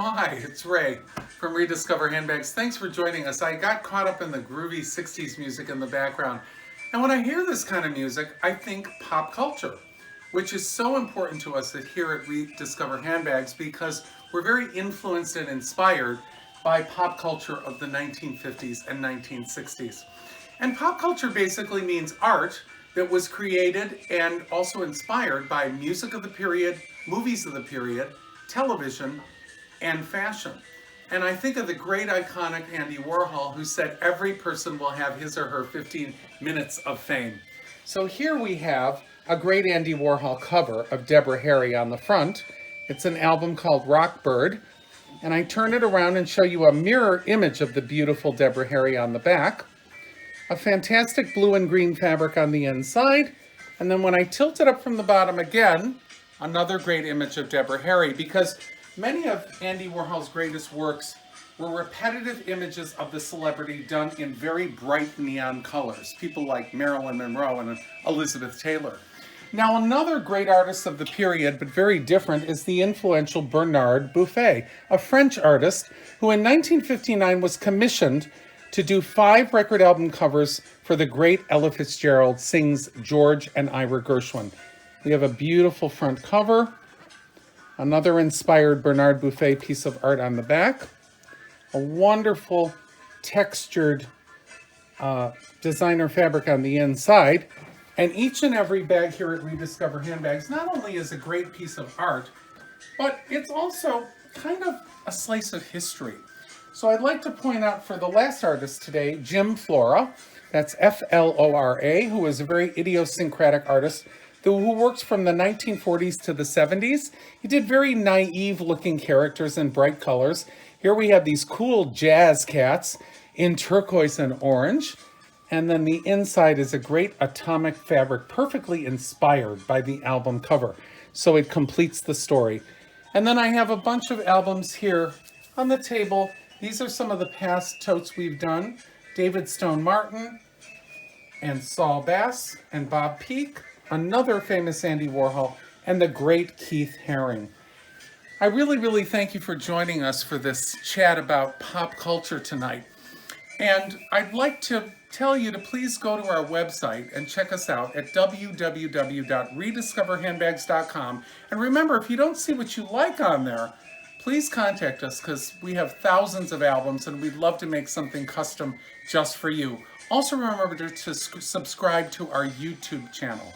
Oh, hi, it's Ray from Rediscover Handbags. Thanks for joining us. I got caught up in the groovy 60s music in the background. And when I hear this kind of music, I think pop culture, which is so important to us here at Rediscover Handbags because we're very influenced and inspired by pop culture of the 1950s and 1960s. And pop culture basically means art that was created and also inspired by music of the period, movies of the period, television, and fashion. And I think of the great iconic Andy Warhol, who said every person will have his or her 15 minutes of fame. So here we have a great Andy Warhol cover of Deborah Harry on the front. It's an album called Rockbird. And I turn it around and show you a mirror image of the beautiful Deborah Harry on the back. A fantastic blue and green fabric on the inside. And then when I tilt it up from the bottom again, another great image of Deborah Harry, because many of Andy Warhol's greatest works were repetitive images of the celebrity done in very bright neon colors. People like Marilyn Monroe and Elizabeth Taylor. Now, another great artist of the period, but very different, is the influential Bernard Buffet, a French artist who in 1959 was commissioned to do 5 record album covers for the great Ella Fitzgerald sings George and Ira Gershwin. We have a beautiful front cover. Another inspired Bernard Buffet piece of art on the back. A wonderful textured designer fabric on the inside. And each and every bag here at Rediscover Handbags not only is a great piece of art, but it's also kind of a slice of history. So I'd like to point out for the last artist today, Jim Flora. That's Flora, who is a very idiosyncratic artist who works from the 1940s to the 70s. He did very naive looking characters in bright colors. Here we have these cool jazz cats in turquoise and orange. And then the inside is a great atomic fabric, perfectly inspired by the album cover. So it completes the story. And then I have a bunch of albums here on the table. These are some of the past totes we've done. David Stone Martin and Saul Bass and Bob Peak, another famous Andy Warhol, and the great Keith Haring. I really thank you for joining us for this chat about pop culture tonight. And I'd like to tell you to please go to our website and check us out at www.rediscoverhandbags.com. And remember, if you don't see what you like on there, please contact us because we have thousands of albums and we'd love to make something custom just for you. Also remember to subscribe to our YouTube channel.